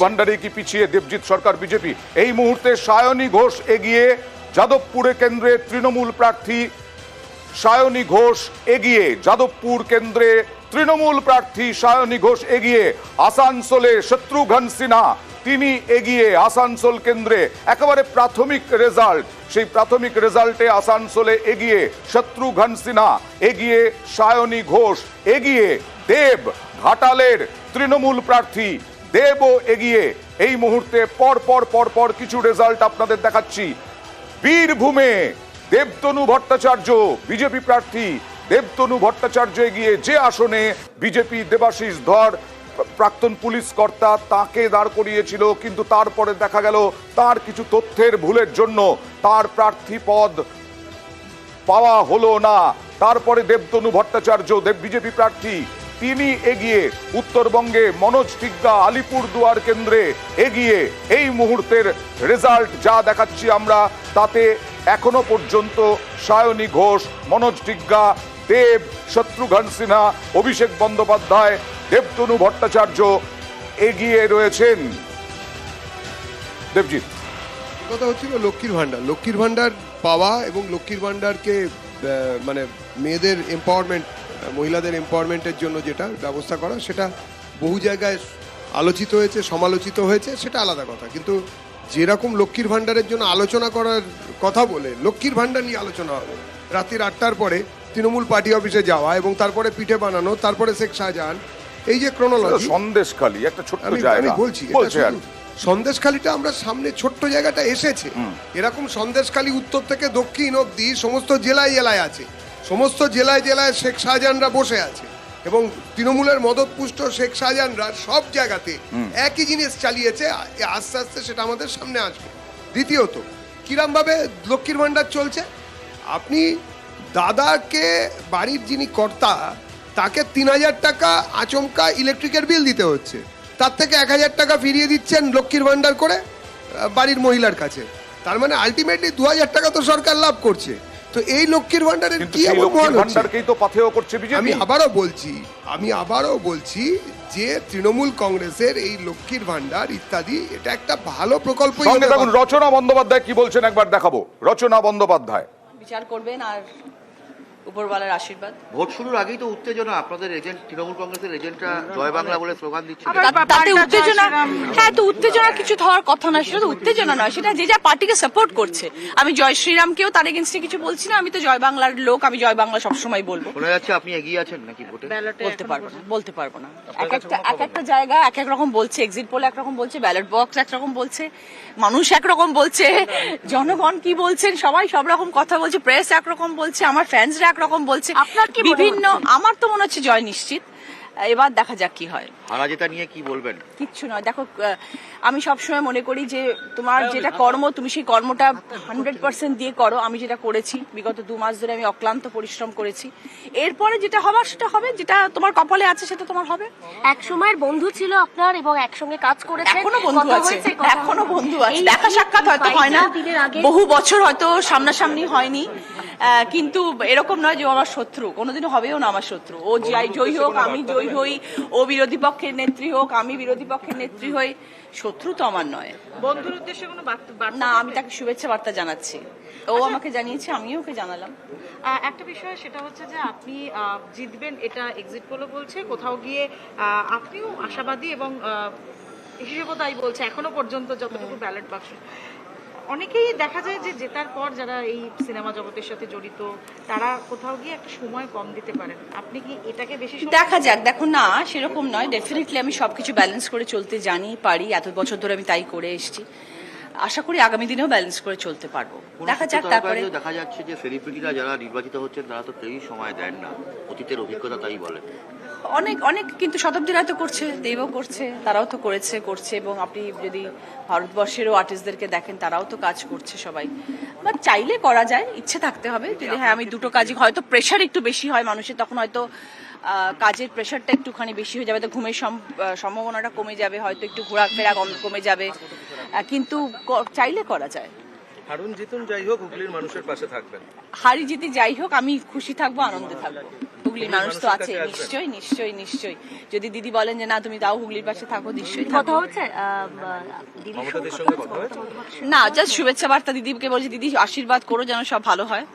ভান্ডারে কি পিছিয়ে দেবজিৎ সরকার বিজেপি? এই মুহূর্তে সায়নী ঘোষ এগিয়ে, যাদবপুরে কেন্দ্রে তৃণমূল প্রার্থী সায়নী ঘোষ এগিয়ে, যাদবপুর কেন্দ্রে তৃণমূল প্রার্থী সায়নী ঘোষ এগিয়ে। আসানসোলে শত্রুঘ্ন সিনহা তিনি এগিয়ে আসানসোল কেন্দ্রে। একেবারে প্রাথমিক রেজাল্ট, সেই প্রাথমিক রেজাল্টে আসানসোলে এগিয়ে শত্রুঘ্ন সিনহা, এগিয়ে সায়নী ঘোষ, এগিয়ে দেব, ঘাটালের তৃণমূল প্রার্থী দেবও এগিয়ে। এই মুহূর্তে পর কিছু রেজাল্ট আপনাদের দেখাচ্ছি। বীরভূমে দেবতনু ভট্টাচার্য বিজেপি প্রার্থী, দেবতনু ভট্টাচার্য এগিয়ে। যে আসনে বিজেপি দেবাশিস ধর প্রাক্তন পুলিশ কর্তা তাকে দাঁড় করিয়েছিল, কিন্তু তারপরে দেখা গেল তার কিছু তথ্যের ভুলের জন্য তার প্রার্থী পদ পাওয়া হলো না। তারপরে দেবতনু ভট্টাচার্য বিজেপি প্রার্থী তিনি এগিয়ে। উত্তরবঙ্গে মনোজ টিগ্গা আলিপুরদুয়ার কেন্দ্রে এগিয়ে। এই মুহূর্তের রেজাল্ট যা দেখাচ্ছি আমরা, তাতে এখনো পর্যন্ত সায়নী ঘোষ, মনোজ টিগ্গা, দেব, শত্রুঘ্ন সিনহা, অভিষেক বন্দ্যোপাধ্যায়, দেবতনু ভট্টাচার্য এগিয়ে রয়েছেন। দেবজিৎ, কথা হচ্ছিল লক্ষ্মীর ভান্ডার পাওয়া এবং লক্ষ্মীর ভান্ডারকে মানে মেয়েদের এম্পাওয়ারমেন্ট, মহিলাদের এম্পাওয়ারমেন্টের জন্য যেটা ব্যবস্থা করা, সেটা বহু জায়গায় আলোচিত হয়েছে, সমালোচিত হয়েছে, সেটা আলাদা কথা। কিন্তু যেরকম লক্ষ্মীর ভান্ডারের জন্য আলোচনা করার কথা বলে লক্ষ্মীর ভান্ডার নিয়ে আলোচনা হবে, রাত্রির 8টার পরে তৃণমূল পার্টি অফিসে যাওয়া এবং তারপরে পিঠে বানানো, তারপরে শেখ শাহজাহান, এই যে ক্রোনোলজি। সন্দেশখালী একটা ছোট্ট জায়গা, আমি বলছি সন্দেশখালীটা আমরা সামনে ছোট্ট জায়গাটা এসেছে, এরকম সন্দেশখালী উত্তর থেকে দক্ষিণ অব্দি সমস্ত জেলায় জেলায় আছে, সমস্ত জেলায় জেলায় শেখ শাহজাহানরা বসে আছে এবং তৃণমূলের মদতপুষ্ট শেখ শাহজাহানরা সব জায়গাতে একই জিনিস চালিয়েছে। আস্তে আস্তে সেটা আমাদের সামনে আসবে। দ্বিতীয়ত, কিরম ভাবে লক্ষ্মীর ভান্ডার চলছে, আপনি দাদাকে, বাড়ির যিনি কর্তা, তাকে 3000 টাকা আচমকা ইলেকট্রিকের বিল দিতে হচ্ছে, তার থেকে 1000 টাকা ফিরিয়ে দিচ্ছেন লক্ষ্মীর ভান্ডার করে বাড়ির মহিলার কাছে। তার মানে আলটিমেটলি 2000 টাকা তো সরকার লাভ করছে। তো এই লক্ষ্মীর ভান্ডারের কি ভান্ডারকেই তো পাথেয় করছে বিজেপি। আমি আবারও বলছি যে তৃণমূল কংগ্রেসের এই লক্ষ্মীর ভান্ডার ইত্যাদি এটা একটা ভালো প্রকল্প। রচনা বন্দ্যোপাধ্যায় কি বলছেন একবার দেখাবো। রচনা বন্দ্যোপাধ্যায় বিচার করবেন আর উপরওয়ালার আশীর্বাদ। ভোট শুরুর আগেই তো উত্তেজনা, আপনাদের এজেন্ট, তৃণমূল কংগ্রেসের এজেন্টরা জয় বাংলা বলে স্লোগান দিচ্ছে। তাতে উত্তেজনা, হ্যাঁ, তো উত্তেজনা কিছু হওয়ার কথা না, সেটা তো উত্তেজনা নয়, সেটা যে যা পার্টিকে সাপোর্ট করছে। আমি জয় শ্রীরামকেও তার এগেনস্টে কিছু বলছি না, আমি তো জয় বাংলার লোক, আমি জয় বাংলা সবসময় বলবো। শোনা যাচ্ছে আপনি এগিয়ে আছেন নাকি ভোটে? বলতে পারবো না। এক একটা জায়গা এক এক রকম বলছে, এক্সিট পোল একরকম বলছে, ব্যালট বক্স একরকম বলছে, মানুষ একরকম বলছে, জনগণ কি বলছেন, সবাই সব রকম কথা বলছে, প্রেস একরকম বলছে, আমার ফ্যান্সরা একরকম বলছে, বিভিন্ন। আমার তো মনে হচ্ছে জয় নিশ্চিত। এবার দেখা যাক কি হয়। হারা জেতা নিয়ে কি বলবেন? কিচ্ছু নয়। দেখো, আমি সবসময় মনে করি যে তোমার যেটা কর্ম, তুমি সেই কর্মটা 100% দিয়ে করো। আমি যেটা করেছি বিগত 2 মাস ধরে, আমি অক্লান্ত পরিশ্রম করেছি। এরপরে যেটা হবার সেটা হবে, যেটা তোমার কপালে আছে সেটা তোমার হবে। এক সময়ের বন্ধু ছিল আপনার এবং একসঙ্গে কাজ করেছে, এখনো বন্ধু আছে, এখনো বন্ধু আছে। দেখা সাক্ষাৎ হয়তো হয় না, বহু বছর হয়তো সামনাসামনি হয়নি, কিন্তু এরকম নয় যে ও আমার শত্রু, কোনোদিনও হবেও না আমার শত্রু। ও জয়ী হোক, আমি জয়ী হই, ও বিরোধী পক্ষের নেত্রী হোক, আমি বিরোধী পক্ষের নেত্রী হই, শত্রু তো আমার নয়। বন্ধুর উদ্দেশ্যে কোনো না, আমি তাকে শুভেচ্ছা বার্তা জানাচ্ছি, ও আমাকে জানিয়েছে, আমিও ওকে জানালাম। একটা বিষয় সেটা হচ্ছে যে আপনি জিতবেন, এটা এক্সিট পোলও বলছে, কোথাও গিয়ে আপনিও আশাবাদী এবং হিসেবেও তাই বলছে এখনো পর্যন্ত যতটুকু ব্যালট বাক্স। অনেকেই দেখা যায় যে জেতার পর যারা এই সিনেমা জগতের সাথে জড়িত, তারা কোথাও গিয়ে একটা সময় কম দিতে পারেন। আপনি কি এটাকে বেশি? দেখা যাক। দেখো, না সেরকম নয়, ডেফিনেটলি আমি সবকিছু ব্যালেন্স করে চলতে জানি, পারি, এত বছর ধরে আমি তাই করে এসেছি। আশা করি আগামী দিনেও ব্যালেন্স করে চলতে পারবো। দেখা যাক। তারপরে দেখা যাচ্ছে যে সেলিব্রিটিরা যারা নির্বাচিত হচ্ছেন তারা তো কেউই সময় দেন না, অতীতের অভিজ্ঞতা তাই বলে। অনেক কিন্তু শতাব্দীরা তো করছে, দেবও করছে, তারাও তো করছে এবং আপনি যদি ভারতবর্ষেরও আর্টিস্টদেরকে দেখেন, তারাও তো কাজ করছে সবাই। বাট চাইলে করা যায়, ইচ্ছে থাকতে হবে। যদি হ্যাঁ, আমি দুটো কাজই, হয়তো প্রেশার একটু বেশি হয় মানুষের, তখন হয়তো কাজের প্রেশারটা একটুখানি বেশি হয়ে যাবে, তো ঘুমের সম্ভাবনাটা কমে যাবে, হয়তো একটু ঘোরাফেরা কমে যাবে, কিন্তু চাইলে করা যায়। হারুন জিতুন যাই হোক, হুগলির মানুষের পাশে থাকবেন। হারি জিতি যাই হোক, আমি খুশি থাকবো, আনন্দে থাকবো। হুগলির মানুষ তো আছে, নিশ্চয়ই নিশ্চয়ই নিশ্চয়ই। যদি দিদি বলেন যে না তুমি তাও হুগলির পাশে থাকো, নিশ্চয়ই কথা থাকবো। হচ্ছে দিদির মমতাদির সঙ্গে সঙ্গে কথা হয়েছে? না, জাস্ট শুভেচ্ছা বার্তা দিদিকে বলছি, দিদি আশীর্বাদ করো যেন সব ভালো হয়।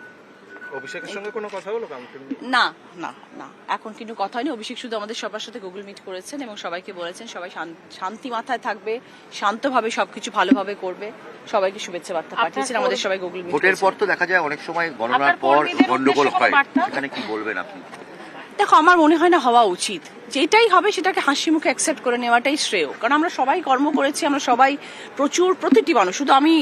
অভিষেকের সঙ্গে কোনো কথা হলো কাউকে নিয়ে? না না না, এখন কিন্তু কথা হয়নি। অভিষেক শুধু আমাদের সবার সাথে গুগল মিট করেছেন এবং সবাইকে বলেছেন সবাই শান্তি মাথায় থাকবে, শান্তভাবে সবকিছু ভালোভাবে করবে। সবাইকে শুভেচ্ছা বার্তা পাঠিয়েছেন, আমাদের সবাই গুগল মিট ভোটের পর তো দেখা যায় অনেক সময় গণনার আপনার পর কর্মীদের গন্ডগোল উদ্দেশ্যে হয়, কোনো বার্তা? এখানে কি বলবেন আপনি? দেখো, আমার মনে হয় না হওয়া উচিত। যেটাই হবে সেটাকে হাসি মুখে অ্যাকসেপ্ট করে নেওয়াটাই শ্রেয়, কারণ আমরা সবাই কর্ম করেছি, আমরা সবাই প্রতিটি মানুষ, শুধু আমি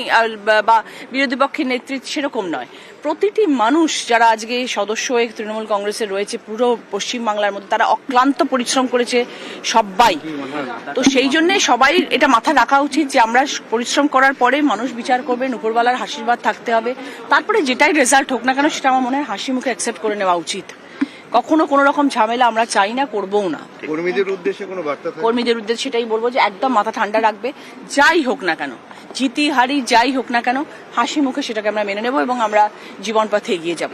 বা বিরোধী পক্ষের নেতৃত্ব সেরকম নয়, প্রতিটি মানুষ যারা আজকে সদস্য হয়ে তৃণমূল কংগ্রেসে রয়েছে পুরো পশ্চিমবাংলার মধ্যে, তারা অক্লান্ত পরিশ্রম করেছে সবাই। তো সেই জন্যে সবাই এটা মাথায় রাখা উচিত যে আমরা পরিশ্রম করার পরে মানুষ বিচার করবেন, উপরওয়ালার আশীর্বাদ থাকতে হবে, তারপরে যেটাই রেজাল্ট হোক না কেন সেটা আমার মনে হয় হাসি মুখে অ্যাকসেপ্ট করে নেওয়া উচিত। কখনো কোনো রকম ঝামেলা আমরা চাই না, করবও না। কর্মীদের উদ্দেশ্যে কোনো বার্তা থাকবে? কর্মীদের উদ্দেশ্যে সেটাই বলবো যে একদম মাথা ঠান্ডা রাখবে, যাই হোক না কেন, জিতি হারি যাই হোক না কেন, হাসি মুখে সেটাকে আমরা মেনে নেব এবং আমরা জীবন পথে এগিয়ে যাব।